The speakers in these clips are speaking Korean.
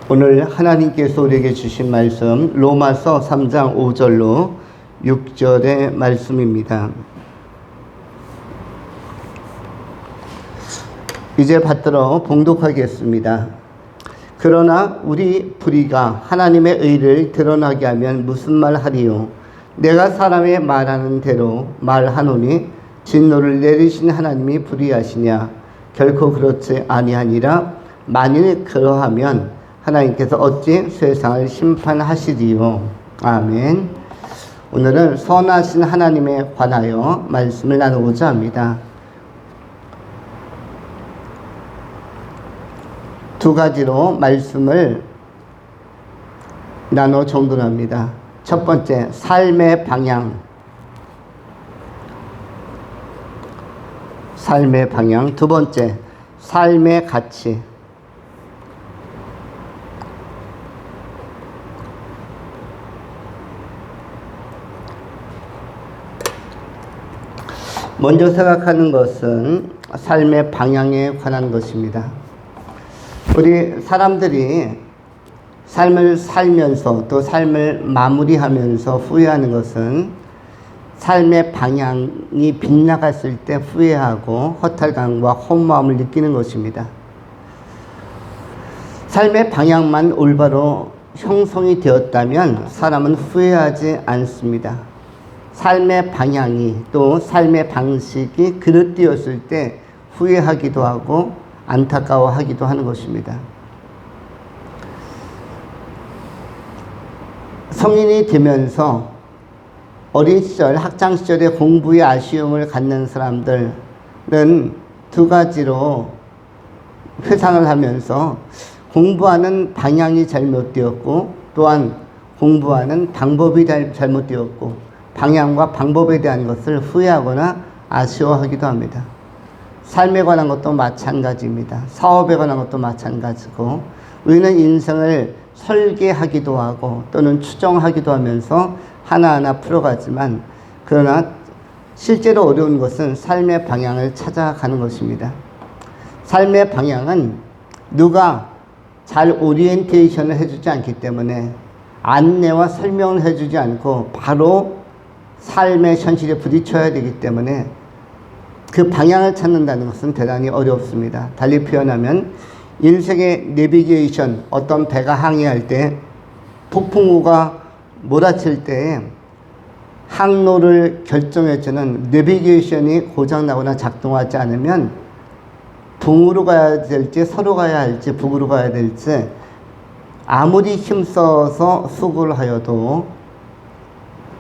오늘 하나님께서 우리에게 주신 말씀 로마서 3장 5절로 6절의 말씀입니다. 이제 받들어 봉독하겠습니다. 그러나 우리 불의가 하나님의 의를 드러나게 하면 무슨 말 하리요? 내가 사람의 말하는 대로 말하노니 진노를 내리신 하나님이 불의하시냐? 결코 그렇지 아니하니라. 만일 그러하면 하나님께서 어찌 세상을 심판하시리요? 아멘. 오늘은 선하신 하나님에 관하여 말씀을 나누고자 합니다. 두 가지로 말씀을 나눠 정돈합니다. 첫 번째, 삶의 방향. 삶의 방향. 두 번째, 삶의 가치. 먼저 생각하는 것은 삶의 방향에 관한 것입니다. 우리 사람들이 삶을 살면서 또 삶을 마무리하면서 후회하는 것은 삶의 방향이 빗나갔을 때 후회하고 허탈감과 허무함을 느끼는 것입니다. 삶의 방향만 올바로 형성이 되었다면 사람은 후회하지 않습니다. 삶의 방향이 또 삶의 방식이 그릇되었을 때 후회하기도 하고 안타까워하기도 하는 것입니다. 성인이 되면서 어린 시절, 학창 시절에 공부에 아쉬움을 갖는 사람들은 두 가지로 회상을 하면서 공부하는 방향이 잘못되었고 또한 공부하는 방법이 잘못되었고 방향과 방법에 대한 것을 후회하거나 아쉬워하기도 합니다. 삶에 관한 것도 마찬가지입니다. 사업에 관한 것도 마찬가지고 우리는 인생을 설계하기도 하고 또는 추정하기도 하면서 하나하나 풀어가지만 그러나 실제로 어려운 것은 삶의 방향을 찾아가는 것입니다. 삶의 방향은 누가 잘 오리엔테이션을 해주지 않기 때문에 안내와 설명을 해주지 않고 바로 삶의 현실에 부딪혀야 되기 때문에 그 방향을 찾는다는 것은 대단히 어렵습니다. 달리 표현하면 인생의 내비게이션, 어떤 배가 항해할 때 폭풍우가 몰아칠 때 항로를 결정해주는 내비게이션이 고장나거나 작동하지 않으면 동으로 가야 될지 서로 가야 할지 북으로 가야 될지 아무리 힘써서 수고를 하여도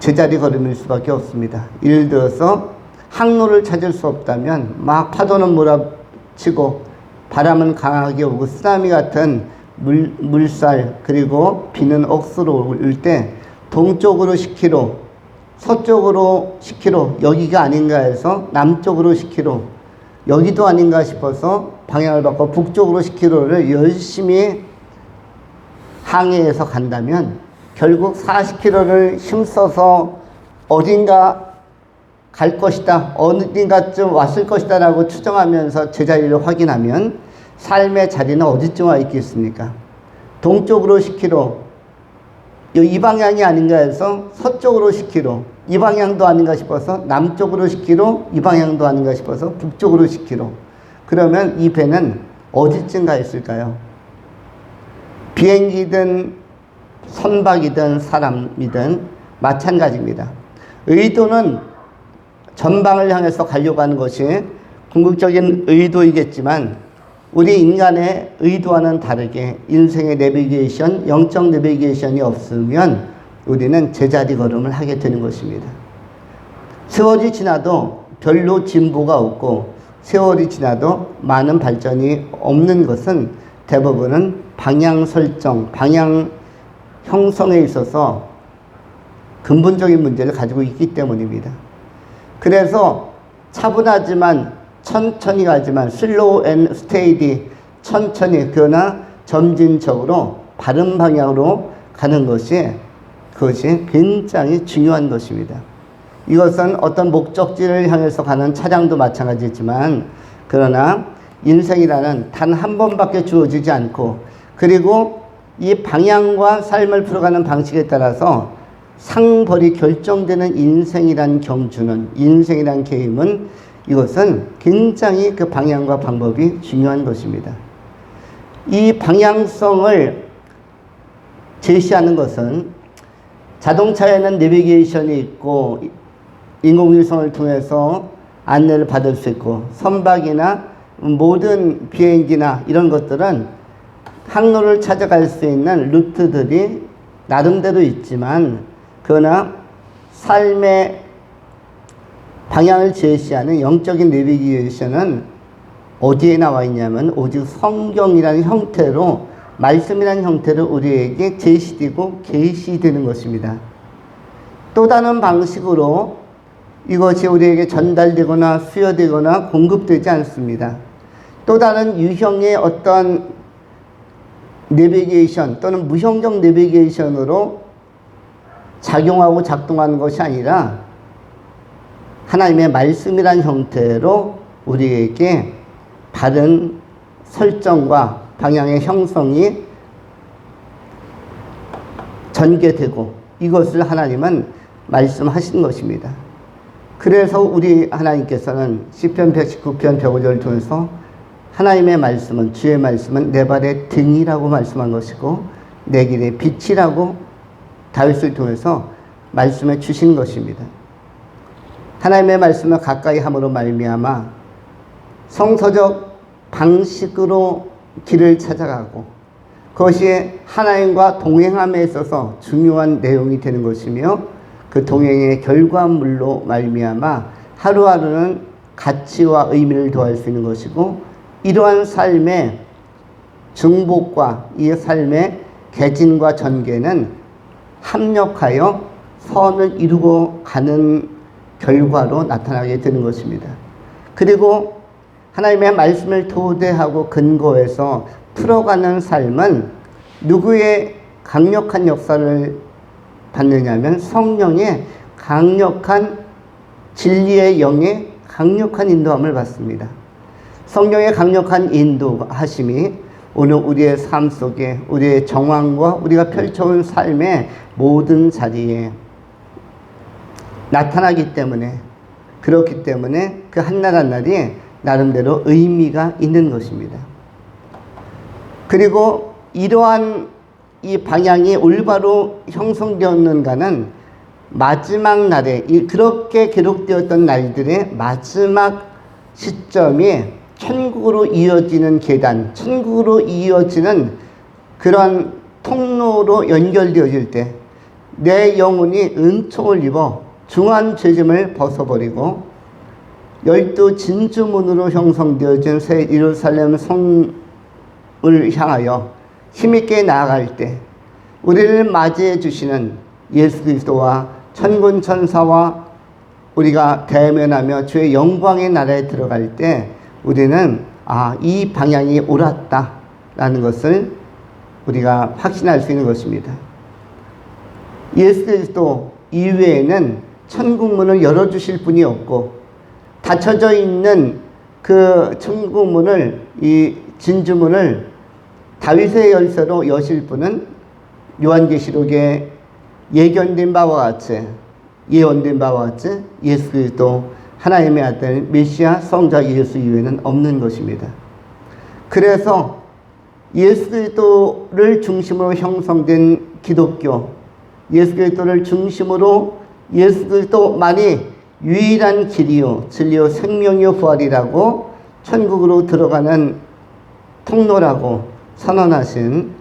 제자리 걸음일 수밖에 없습니다. 예를 들어서 항로를 찾을 수 없다면 막 파도는 몰아치고 바람은 강하게 오고 쓰나미 같은 물살 그리고 비는 억수로 올 때 동쪽으로 10km, 서쪽으로 10km 여기가 아닌가 해서 남쪽으로 10km 여기도 아닌가 싶어서 방향을 바꿔 북쪽으로 10km를 열심히 항해해서 간다면 결국 40km를 힘써서 어딘가 갈 것이다, 어딘가쯤 왔을 것이다 라고 추정하면서 제자리를 확인하면 삶의 자리는 어디쯤 와 있겠습니까? 동쪽으로 10km, 이 방향이 아닌가 해서 서쪽으로 10km, 이 방향도 아닌가 싶어서 남쪽으로 10km, 이 방향도 아닌가 싶어서 북쪽으로 10km. 그러면 이 배는 어디쯤 가 있을까요? 비행기든 선박이든 사람이든 마찬가지입니다. 의도는 전방을 향해서 가려고 하는 것이 궁극적인 의도이겠지만 우리 인간의 의도와는 다르게 인생의 내비게이션, 영적 내비게이션이 없으면 우리는 제자리 걸음을 하게 되는 것입니다. 세월이 지나도 별로 진보가 없고 세월이 지나도 많은 발전이 없는 것은 대부분은 방향 설정, 방향 형성에 있어서 근본적인 문제를 가지고 있기 때문입니다. 그래서 차분하지만 천천히 가지만 슬로우 앤 스테이디 천천히 그러나 점진적으로 바른 방향으로 가는 것이 그것이 굉장히 중요한 것입니다. 이것은 어떤 목적지를 향해서 가는 차량도 마찬가지지만 그러나 인생이라는 단 한 번밖에 주어지지 않고 그리고 이 방향과 삶을 풀어가는 방식에 따라서 상벌이 결정되는 인생이란 경주는, 인생이란 게임은, 이것은 굉장히 그 방향과 방법이 중요한 것입니다. 이 방향성을 제시하는 것은 자동차에는 내비게이션이 있고 인공위성을 통해서 안내를 받을 수 있고, 선박이나 모든 비행기나 이런 것들은 항로를 찾아갈 수 있는 루트들이 나름대로 있지만, 그러나 삶의 방향을 제시하는 영적인 내비게이션은 어디에 나와 있냐면 오직 성경이라는 형태로, 말씀이라는 형태로 우리에게 제시되고 계시되는 것입니다. 또 다른 방식으로 이것이 우리에게 전달되거나 수여되거나 공급되지 않습니다. 또 다른 유형의 어떤 내비게이션 또는 무형적 내비게이션으로 작용하고 작동하는 것이 아니라 하나님의 말씀이란 형태로 우리에게 바른 설정과 방향의 형성이 전개되고, 이것을 하나님은 말씀하신 것입니다. 그래서 우리 하나님께서는 시편 119편 105절을 통해서 하나님의 말씀은, 주의 말씀은 내 발의 등이라고 말씀한 것이고 내 길의 빛이라고 다윗을 통해서 말씀해 주신 것입니다. 하나님의 말씀을 가까이 함으로 말미암아 성서적 방식으로 길을 찾아가고, 그것이 하나님과 동행함에 있어서 중요한 내용이 되는 것이며, 그 동행의 결과물로 말미암아 하루하루는 가치와 의미를 더할 수 있는 것이고, 이러한 삶의 중복과 이 삶의 개진과 전개는 합력하여 선을 이루고 가는 결과로 나타나게 되는 것입니다. 그리고 하나님의 말씀을 토대하고 근거해서 풀어가는 삶은 누구의 강력한 역사를 받느냐면 성령의 강력한, 진리의 영의 강력한 인도함을 받습니다. 성령의 강력한 인도하심이 오늘 우리의 삶 속에, 우리의 정황과 우리가 펼쳐온 삶의 모든 자리에 나타나기 때문에, 그렇기 때문에 그 한날 한날이 나름대로 의미가 있는 것입니다. 그리고 이러한 이 방향이 올바로 형성되었는가는 마지막 날에, 그렇게 기록되었던 날들의 마지막 시점이 천국으로 이어지는 계단, 천국으로 이어지는 그런 통로로 연결되어질 때 내 영혼이 은총을 입어 중한 죄짐을 벗어버리고 12 진주문으로 형성되어진 새 예루살렘 성을 향하여 힘있게 나아갈 때 우리를 맞이해 주시는 예수 그리스도와 천군 천사와 우리가 대면하며 주의 영광의 나라에 들어갈 때 우리는 이 방향이 옳았다라는 것을 우리가 확신할 수 있는 것입니다. 예수 그리스도 이외에는 천국문을 열어주실 분이 없고, 닫혀져 있는 그 천국문을, 이 진주문을 다윗의 열쇠로 여실 분은 요한계시록에 예견된 바와 같이, 예언된 바와 같이 예수 그리스도 하나님의 아들 메시아 성자 예수 이외에는 없는 것입니다. 그래서 예수 그리스도를 중심으로 형성된 기독교, 예수 그리스도를 중심으로 예수 그리스도만이 유일한 길이요 진리요 생명이요 부활이라고 천국으로 들어가는 통로라고 선언하신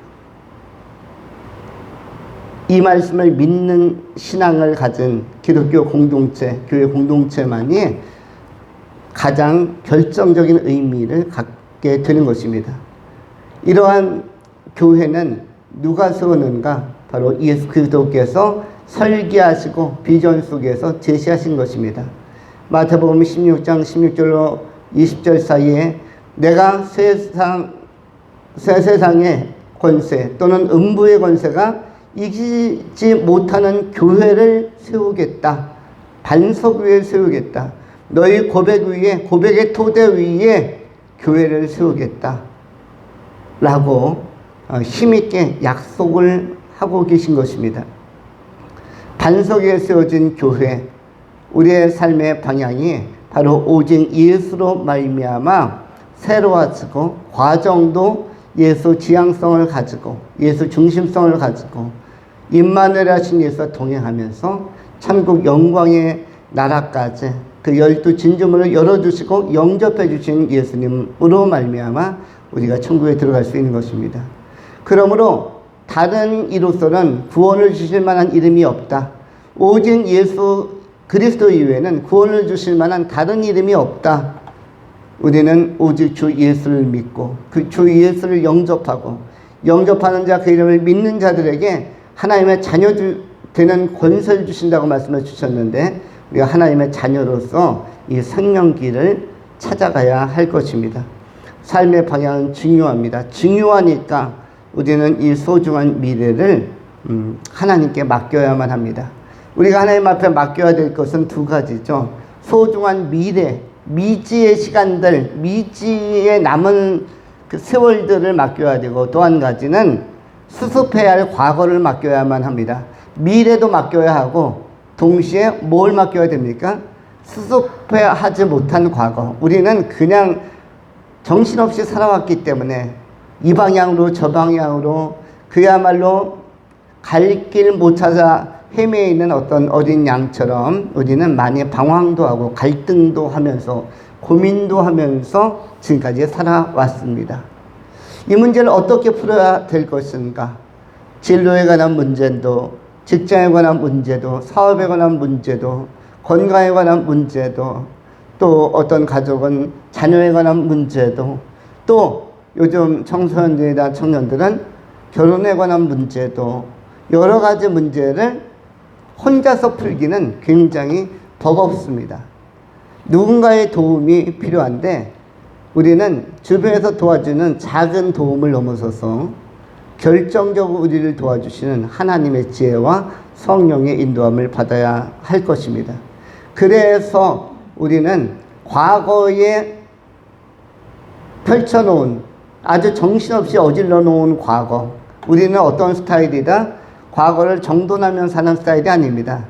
이 말씀을 믿는 신앙을 가진 기독교 공동체, 교회 공동체만이 가장 결정적인 의미를 갖게 되는 것입니다. 이러한 교회는 누가 세우는가? 바로 예수 그리스도께서 설계하시고 비전 속에서 제시하신 것입니다. 마태복음 16장 16절로 20절 사이에 내가 새 세상의 권세 또는 음부의 권세가 이기지 못하는 교회를 세우겠다. 반석 위에 세우겠다. 너희 고백 위에, 고백의 토대 위에 교회를 세우겠다. 라고 힘있게 약속을 하고 계신 것입니다. 반석에 세워진 교회, 우리의 삶의 방향이 바로 오직 예수로 말미암아 새로워지고, 과정도 예수 지향성을 가지고 예수 중심성을 가지고 임마누엘 하신 예수와 동행하면서 천국 영광의 나라까지 그 12진주문을 열어주시고 영접해 주신 예수님으로 말미암아 우리가 천국에 들어갈 수 있는 것입니다. 그러므로 다른 이로서는 구원을 주실 만한 이름이 없다. 오직 예수 그리스도 이외에는 구원을 주실 만한 다른 이름이 없다. 우리는 오직 주 예수를 믿고 그 주 예수를 영접하고 영접하는 자, 그 이름을 믿는 자들에게 하나님의 자녀 되는 권세를 주신다고 말씀해 주셨는데, 우리가 하나님의 자녀로서 이 생명길을 찾아가야 할 것입니다. 삶의 방향은 중요합니다. 중요하니까 우리는 이 소중한 미래를 하나님께 맡겨야만 합니다. 우리가 하나님 앞에 맡겨야 될 것은 두 가지죠. 소중한 미래, 미지의 시간들, 미지의 남은 그 세월들을 맡겨야 되고, 또 한 가지는 수습해야 할 과거를 맡겨야만 합니다. 미래도 맡겨야 하고 동시에 뭘 맡겨야 됩니까? 수습해야 하지 못한 과거. 우리는 그냥 정신없이 살아왔기 때문에 이 방향으로 저 방향으로 그야말로 갈 길 못 찾아 헤매어 있는 어떤 어린 양처럼 우리는 많이 방황도 하고 갈등도 하면서 고민도 하면서 지금까지 살아왔습니다. 이 문제를 어떻게 풀어야 될 것인가? 진로에 관한 문제도, 직장에 관한 문제도, 사업에 관한 문제도, 건강에 관한 문제도, 또 어떤 가족은 자녀에 관한 문제도, 또 요즘 청소년들이나 청년들은 결혼에 관한 문제도, 여러 가지 문제를 혼자서 풀기는 굉장히 버겁습니다. 누군가의 도움이 필요한데 우리는 주변에서 도와주는 작은 도움을 넘어서서 결정적으로 우리를 도와주시는 하나님의 지혜와 성령의 인도함을 받아야 할 것입니다. 그래서 우리는 과거에 펼쳐놓은, 아주 정신없이 어질러 놓은 과거, 우리는 어떤 스타일이다? 과거를 정돈하며 사는 스타일이 아닙니다.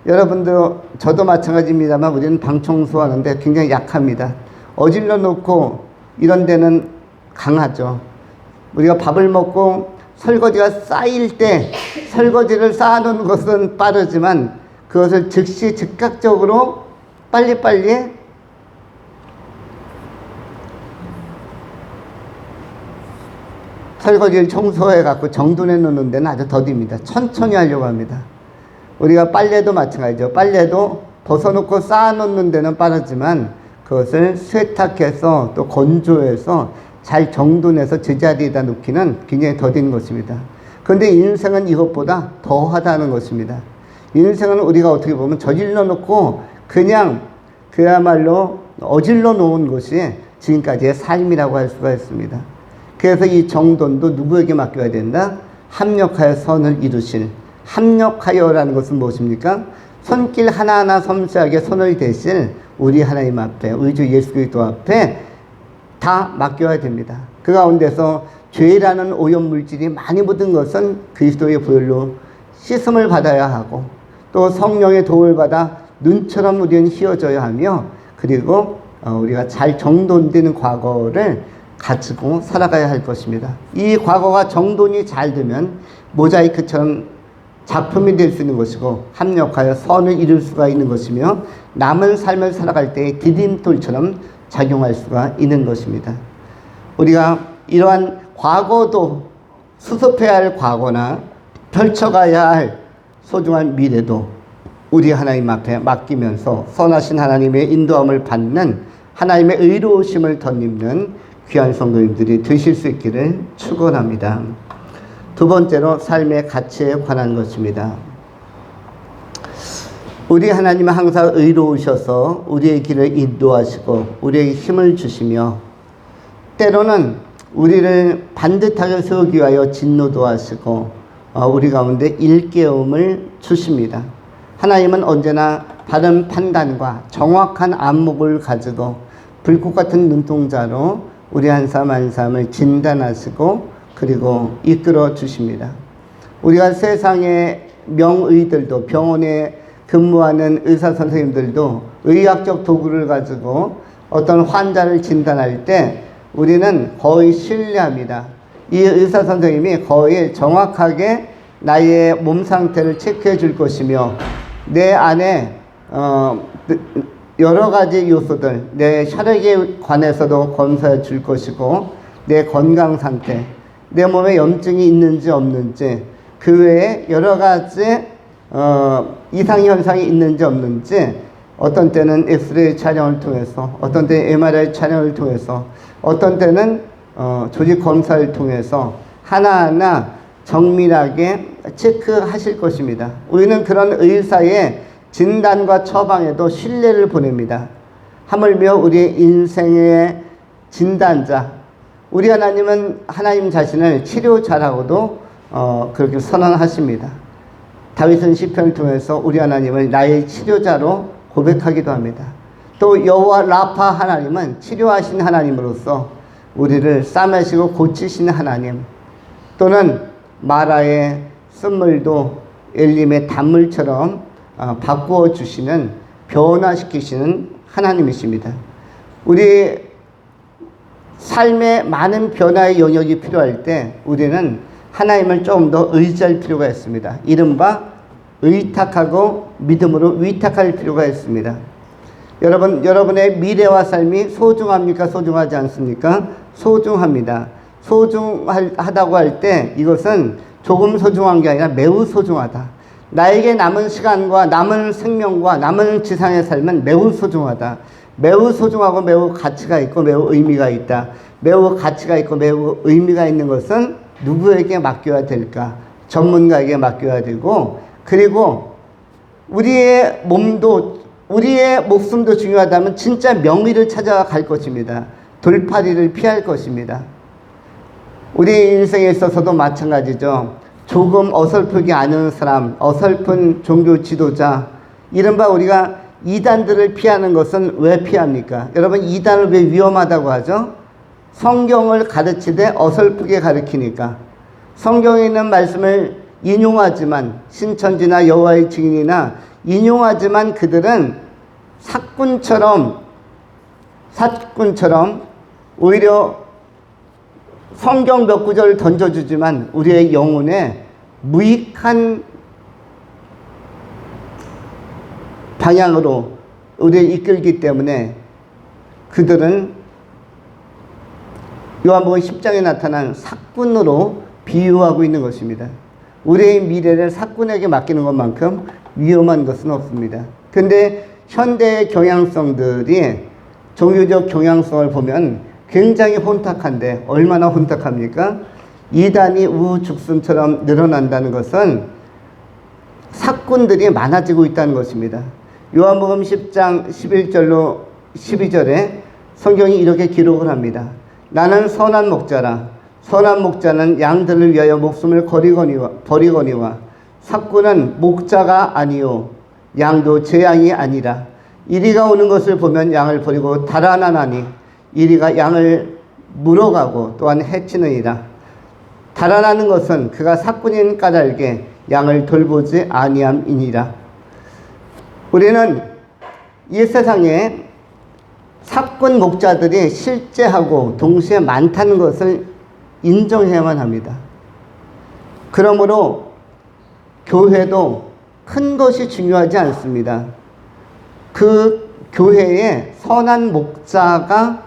여러분도, 저도 마찬가지입니다만 우리는 방 청소하는데 굉장히 약합니다. 어질러 놓고 이런 데는 강하죠. 우리가 밥을 먹고 설거지가 쌓일 때 설거지를 쌓아놓는 것은 빠르지만 그것을 즉시 즉각적으로 빨리빨리 설거지를 청소해 갖고 정돈해 놓는 데는 아주 더딥니다. 천천히 하려고 합니다. 우리가 빨래도 마찬가지죠. 빨래도 벗어놓고 쌓아놓는 데는 빠르지만 그것을 세탁해서 또 건조해서 잘 정돈해서 제자리에다 놓기는 굉장히 더딘 것입니다. 그런데 인생은 이것보다 더하다는 것입니다. 인생은 우리가 어떻게 보면 저질러 놓고 그냥 그야말로 어질러 놓은 것이 지금까지의 삶이라고 할 수가 있습니다. 그래서 이 정돈도 누구에게 맡겨야 된다? 합력하여 선을 이루실. 합력하여라는 것은 무엇입니까? 손길 하나하나 섬세하게 손을 대실 우리 하나님 앞에, 우리 주 예수 그리스도 앞에 다 맡겨야 됩니다. 그 가운데서 죄라는 오염물질이 많이 묻은 것은 그리스도의 보혈로 씻음을 받아야 하고, 또 성령의 도움을 받아 눈처럼 우리는 휘어져야 하며, 그리고 우리가 잘 정돈되는 과거를 가지고 살아가야 할 것입니다. 이 과거가 정돈이 잘 되면 모자이크처럼 작품이 될 수 있는 것이고 합력하여 선을 이룰 수가 있는 것이며 남은 삶을 살아갈 때의 디딤돌처럼 작용할 수가 있는 것입니다. 우리가 이러한 과거도 수습해야 할 과거나 펼쳐가야 할 소중한 미래도 우리 하나님 앞에 맡기면서 선하신 하나님의 인도함을 받는 하나님의 의로우심을 덧입는 귀한 성도님들이 되실 수 있기를 축원합니다. 두 번째로 삶의 가치에 관한 것입니다. 우리 하나님은 항상 의로우셔서 우리의 길을 인도하시고 우리에게 힘을 주시며 때로는 우리를 반듯하게 세우기 위하여 진노도 하시고 우리 가운데 일깨움을 주십니다. 하나님은 언제나 바른 판단과 정확한 안목을 가지고 불꽃 같은 눈동자로 우리 한 삶 한 삶을 진단하시고 그 그리고 이끌어 주십니다. 우리가 세상의 명의들도, 병원에 근무하는 의사 선생님들도 의학적 도구를 가지고 어떤 환자를 진단할 때 우리는 거의 신뢰합니다. 이 의사 선생님이 거의 정확하게 나의 몸 상태를 체크해 줄 것이며 내 안에 여러 가지 요소들, 내 혈액에 관해서도 검사해 줄 것이고 내 건강 상태, 내 몸에 염증이 있는지 없는지, 그 외에 여러 가지 이상현상이 있는지 없는지, 어떤 때는 엑스레이 촬영을 통해서, 어떤 때는 MRI 촬영을 통해서, 어떤 때는 조직 검사를 통해서 하나하나 정밀하게 체크하실 것입니다. 우리는 그런 의사의 진단과 처방에도 신뢰를 보냅니다. 하물며 우리의 인생의 진단자, 우리 하나님은 하나님 자신을 치료자라고도 그렇게 선언하십니다. 다윗은 시편을 통해서 우리 하나님을 나의 치료자로 고백하기도 합니다. 또 여호와 라파 하나님은 치료하신 하나님으로서 우리를 싸매시고 고치시는 하나님, 또는 마라의 쓴물도 엘림의 단물처럼 바꾸어 주시는, 변화시키시는 하나님이십니다. 우리 삶에 많은 변화의 영역이 필요할 때 우리는 하나님을 조금 더 의지할 필요가 있습니다. 이른바 의탁하고 믿음으로 위탁할 필요가 있습니다. 여러분의 미래와 삶이 소중합니까? 소중하지 않습니까? 소중합니다. 소중하다고 할 때 이것은 조금 소중한 게 아니라 매우 소중하다. 나에게 남은 시간과 남은 생명과 남은 지상의 삶은 매우 소중하다. 매우 소중하고 매우 가치가 있고 매우 의미가 있다. 매우 가치가 있고 매우 의미가 있는 것은 누구에게 맡겨야 될까? 전문가에게 맡겨야 되고, 그리고 우리의 목숨도 중요하다면 진짜 명의를 찾아갈 것입니다. 돌팔이를 피할 것입니다. 우리 인생에 있어서도 마찬가지죠. 조금 어설프게 아는 사람, 어설픈 종교 지도자, 이른바 우리가 이단들을 피하는 것은 왜 피합니까? 여러분, 이단을 왜 위험하다고 하죠? 성경을 가르치되 어설프게 가르치니까. 성경에 있는 말씀을 인용하지만, 신천지나 여호와의 증인이나 인용하지만 그들은 사꾼처럼 오히려 성경 몇 구절을 던져주지만 우리의 영혼에 무익한 방향으로 우리를 이끌기 때문에 그들은 요한복음 10장에 나타난 사꾼으로 비유하고 있는 것입니다. 우리의 미래를 사꾼에게 맡기는 것만큼 위험한 것은 없습니다. 근데 현대의 경향성들이, 종교적 경향성을 보면 굉장히 혼탁한데, 얼마나 혼탁합니까? 이단이 우후죽순처럼 늘어난다는 것은 사꾼들이 많아지고 있다는 것입니다. 요한복음 10장 11절로 12절에 성경이 이렇게 기록을 합니다. 나는 선한 목자라. 선한 목자는 양들을 위하여 목숨을 버리거니와 사꾼은 목자가 아니요 양도 제 양이 아니라 이리가 오는 것을 보면 양을 버리고 달아나나니 이리가 양을 물어가고 또한 해치느니라. 달아나는 것은 그가 사꾼인 까닭에 양을 돌보지 아니함이니라. 우리는 이 세상에 사꾼 목자들이 실제하고 동시에 많다는 것을 인정해야만 합니다. 그러므로 교회도 큰 것이 중요하지 않습니다. 그 교회에 선한 목자가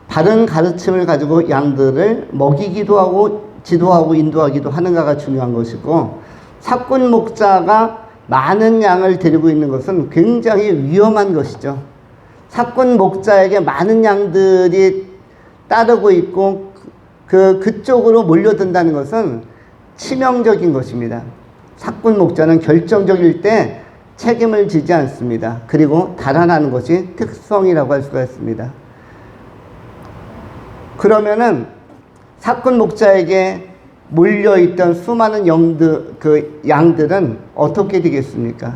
바른 가르침을 가지고 양들을 먹이기도 하고 지도하고 인도하기도 하는가가 중요한 것이고, 사꾼 목자가 많은 양을 데리고 있는 것은 굉장히 위험한 것이죠. 사꾼 목자에게 많은 양들이 따르고 있고 그쪽으로 몰려든다는 것은 치명적인 것입니다. 사꾼 목자는 결정적일 때 책임을 지지 않습니다. 그리고 달아나는 것이 특성이라고 할 수가 있습니다. 그러면은 사꾼 목자에게 몰려있던 수많은 양들은 어떻게 되겠습니까?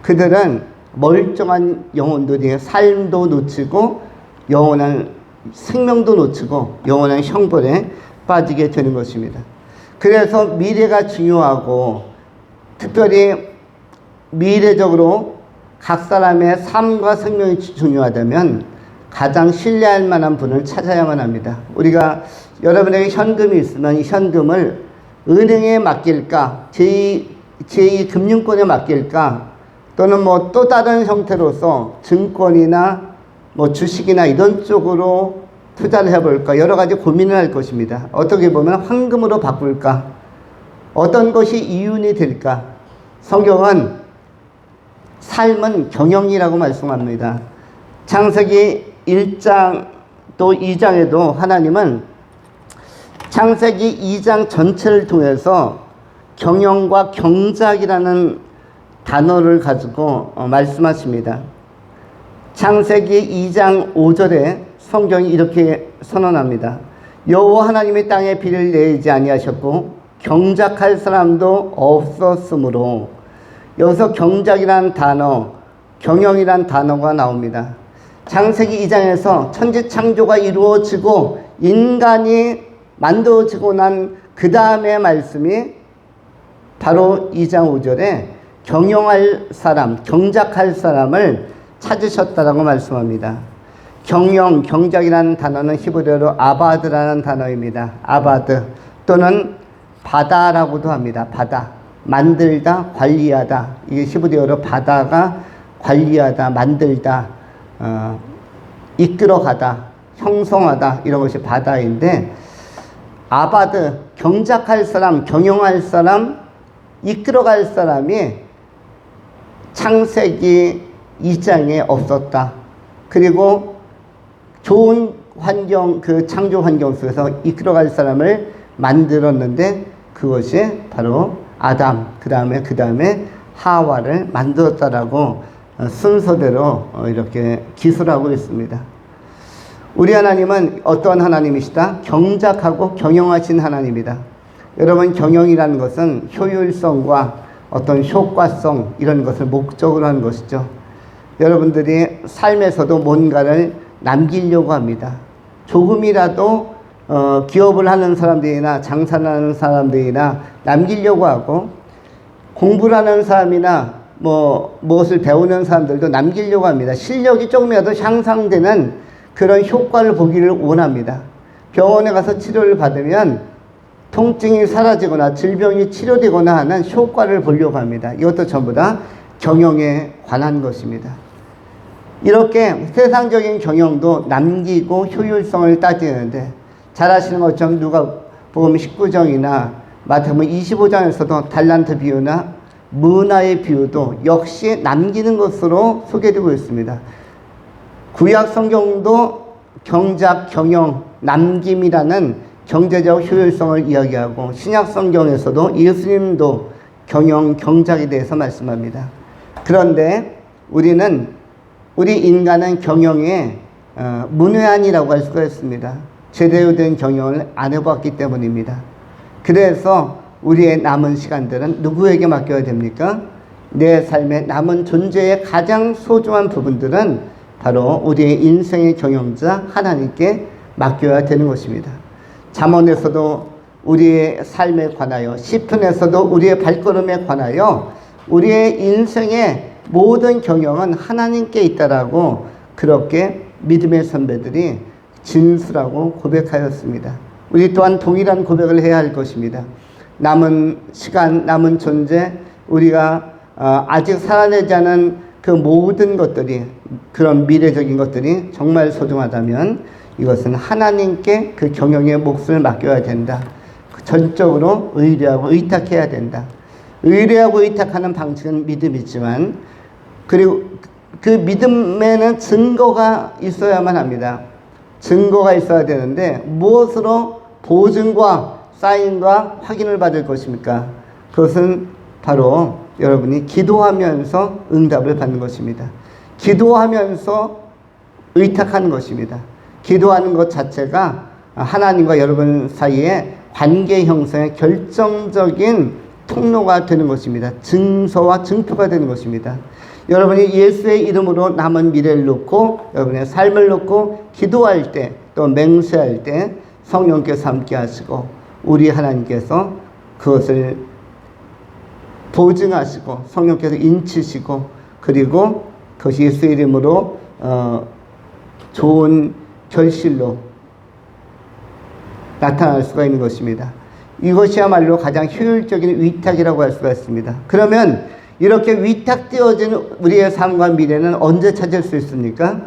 그들은 멀쩡한 영혼들이 삶도 놓치고 영원한 생명도 놓치고 영원한 형벌에 자빠지게 되는 것입니다. 그래서 미래가 중요하고 특별히 미래적으로 각 사람의 삶과 생명이 중요하다면 가장 신뢰할 만한 분을 찾아야만 합니다. 우리가 여러분에게 현금이 있으면 이 현금을 은행에 맡길까, 제2금융권에 맡길까, 또는 뭐 또 다른 형태로서 증권이나 뭐 주식이나 이런 쪽으로 투자를 해볼까, 여러 가지 고민을 할 것입니다. 어떻게 보면 황금으로 바꿀까, 어떤 것이 이윤이 될까. 성경은 삶은 경영이라고 말씀합니다. 창세기 1장 또 2장에도 하나님은 창세기 2장 전체를 통해서 경영과 경작이라는 단어를 가지고 말씀하십니다. 창세기 2장 5절에 성경이 이렇게 선언합니다. 여호와 하나님이 땅에 비를 내리지 아니하셨고 경작할 사람도 없었으므로, 여기서 경작이라는 단어, 경영이라는 단어가 나옵니다. 창세기 2장에서 천지 창조가 이루어지고 인간이 만들어지고 난 그 다음의 말씀이 바로 2장 5절에 경영할 사람, 경작할 사람을 찾으셨다라고 말씀합니다. 경영, 경작이라는 단어는 히브리어로 아바드라는 단어입니다. 아바드 또는 바다라고도 합니다. 바다, 만들다, 관리하다. 이게 히브리어로 바다가 관리하다, 만들다, 이끌어가다, 형성하다, 이런 것이 바다인데, 아바드, 경작할 사람, 경영할 사람, 이끌어갈 사람이 창세기 2장에 없었다. 그리고 좋은 환경, 그 창조 환경 속에서 이끌어갈 사람을 만들었는데 그것이 바로 아담, 그 다음에 하와를 만들었다라고 순서대로 이렇게 기술하고 있습니다. 우리 하나님은 어떤 하나님이시다? 경작하고 경영하신 하나님이다. 여러분, 경영이라는 것은 효율성과 어떤 효과성, 이런 것을 목적으로 하는 것이죠. 여러분들이 삶에서도 뭔가를 남기려고 합니다. 조금이라도 기업을 하는 사람들이나 장사를 하는 사람들이나 남기려고 하고, 공부를 하는 사람이나 무엇을 배우는 사람들도 남기려고 합니다. 실력이 조금이라도 향상되는 그런 효과를 보기를 원합니다. 병원에 가서 치료를 받으면 통증이 사라지거나 질병이 치료되거나 하는 효과를 보려고 합니다. 이것도 전부 다 경영에 관한 것입니다. 이렇게 세상적인 경영도 남기고 효율성을 따지는데, 잘 아시는 것처럼 누가복음 19장이나 마태복음 25장에서도 달란트 비유나 문화의 비유도 역시 남기는 것으로 소개되고 있습니다. 구약 성경도 경작, 경영, 남김이라는 경제적 효율성을 이야기하고, 신약 성경에서도 예수님도 경영, 경작에 대해서 말씀합니다. 그런데 우리 인간은 경영에 문외한이라고 할 수가 있습니다. 제대로 된 경영을 안 해봤기 때문입니다. 그래서 우리의 남은 시간들은 누구에게 맡겨야 됩니까? 내 삶의 남은 존재의 가장 소중한 부분들은 바로 우리의 인생의 경영자 하나님께 맡겨야 되는 것입니다. 잠언에서도 우리의 삶에 관하여, 시편에서도 우리의 발걸음에 관하여 우리의 인생의 모든 경영은 하나님께 있다라고 그렇게 믿음의 선배들이 진술하고 고백하였습니다. 우리 또한 동일한 고백을 해야 할 것입니다. 남은 시간, 남은 존재, 우리가 아직 살아내지 않은 그 모든 것들이, 그런 미래적인 것들이 정말 소중하다면 이것은 하나님께 그 경영의 몫을 맡겨야 된다. 전적으로 의뢰하고 의탁해야 된다. 의뢰하고 의탁하는 방식은 믿음이지만, 그리고 그 믿음에는 증거가 있어야만 합니다. 증거가 있어야 되는데 무엇으로 보증과 사인과 확인을 받을 것입니까? 그것은 바로 여러분이 기도하면서 응답을 받는 것입니다. 기도하면서 의탁하는 것입니다. 기도하는 것 자체가 하나님과 여러분 사이에 관계 형성의 결정적인 통로가 되는 것입니다. 증서와 증표가 되는 것입니다. 여러분이 예수의 이름으로 남은 미래를 놓고, 여러분의 삶을 놓고 기도할 때, 또 맹세할 때, 성령께서 함께 하시고 우리 하나님께서 그것을 보증하시고 성령께서 인치시고 그리고 그것이 예수 이름으로 좋은 결실로 나타날 수가 있는 것입니다. 이것이야말로 가장 효율적인 위탁이라고 할 수가 있습니다. 그러면 이렇게 위탁되어진 우리의 삶과 미래는 언제 찾을 수 있습니까?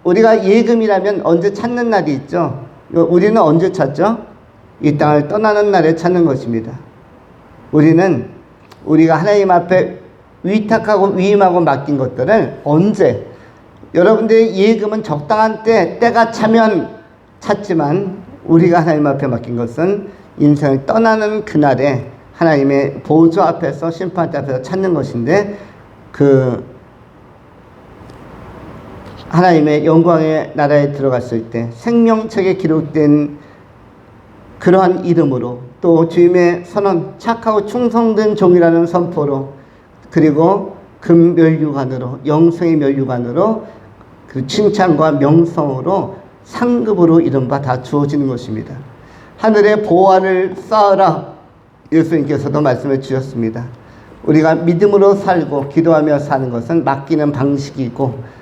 우리가 예금이라면 언제 찾는 날이 있죠. 우리는 언제 찾죠? 이 땅을 떠나는 날에 찾는 것입니다. 우리는 우리가 하나님 앞에 위탁하고 위임하고 맡긴 것들을 언제, 여러분들의 예금은 적당한 때가 차면 찾지만 우리가 하나님 앞에 맡긴 것은 인생을 떠나는 그날에 하나님의 보좌 앞에서 심판대 앞에서 찾는 것인데, 그 하나님의 영광의 나라에 들어갔을 때 생명책에 기록된 그러한 이름으로, 또 주님의 선언 착하고 충성된 종이라는 선포로, 그리고 금면류관으로, 영생의 면류관으로, 그 칭찬과 명성으로 상급으로 이른바 다 주어지는 것입니다. 하늘의 보화를 쌓아라, 예수님께서도 말씀해 주셨습니다. 우리가 믿음으로 살고 기도하며 사는 것은 맡기는 방식이고,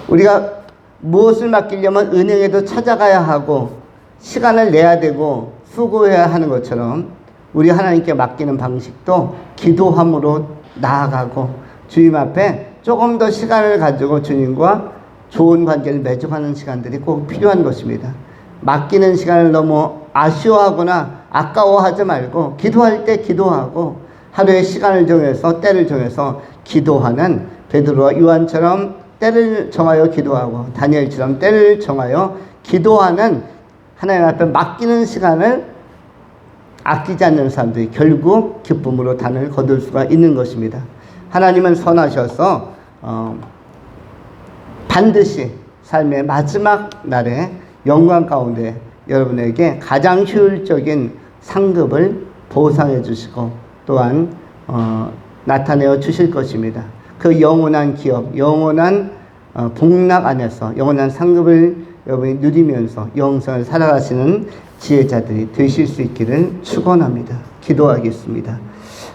우리가 무엇을 맡기려면 은행에도 찾아가야 하고 시간을 내야 되고 수고해야 하는 것처럼, 우리 하나님께 맡기는 방식도 기도함으로 나아가고 주님 앞에 조금 더 시간을 가지고 주님과 좋은 관계를 맺어가는 시간들이 꼭 필요한 것입니다. 맡기는 시간을 너무 아쉬워하거나 아까워하지 말고 기도할 때 기도하고, 하루에 시간을 정해서 때를 정해서 기도하는 베드로와 요한처럼 때를 정하여 기도하고, 다니엘처럼 때를 정하여 기도하는 하나님 앞에 맡기는 시간을 아끼지 않는 사람들이 결국 기쁨으로 단을 거둘 수가 있는 것입니다. 하나님은 선하셔서 반드시 삶의 마지막 날에 영광 가운데 여러분에게 가장 효율적인 상급을 보상해 주시고 또한 나타내어 주실 것입니다. 그 영원한 기업, 영원한 복락 안에서 영원한 상급을 여러분이 누리면서 영생을 살아가시는 지혜자들이 되실 수 있기를 축원합니다. 기도하겠습니다.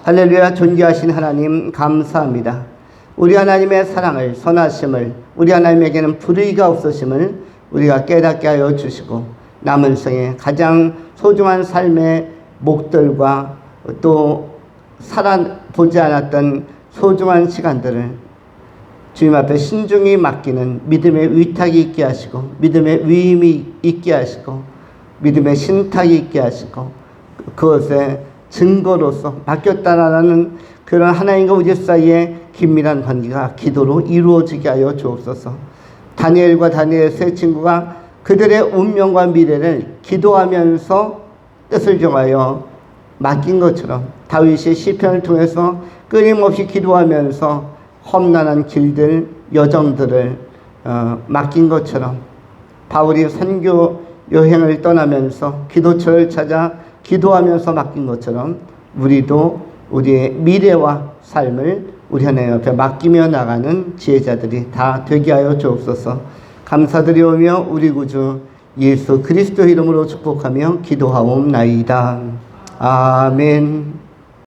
할렐루야. 존귀하신 하나님 감사합니다. 우리 하나님의 사랑을, 선하심을, 우리 하나님에게는 불의가 없으심을 우리가 깨닫게 하여 주시고, 남은 생에 가장 소중한 삶의 목들과 또 살아보지 않았던 소중한 시간들을 주님 앞에 신중히 맡기는 믿음의 위탁이 있게 하시고, 믿음의 위임이 있게 하시고, 믿음의 신탁이 있게 하시고, 그것의 증거로서 맡겼다라는 그런 하나님과 우리 사이의 긴밀한 관계가 기도로 이루어지게 하여 주옵소서. 다니엘과 다니엘의 세 친구가 그들의 운명과 미래를 기도하면서 뜻을 정하여 맡긴 것처럼, 다윗이 시편을 통해서 끊임없이 기도하면서 험난한 길들, 여정들을 맡긴 것처럼, 바울이 선교 여행을 떠나면서 기도처를 찾아 기도하면서 맡긴 것처럼, 우리도 우리의 미래와 삶을 우리 하나님 앞에 맡기며 나가는 지혜자들이 다 되게 하여 주옵소서. 감사드리오며 우리 구주 예수 그리스도 이름으로 축복하며 기도하옵나이다. 아멘.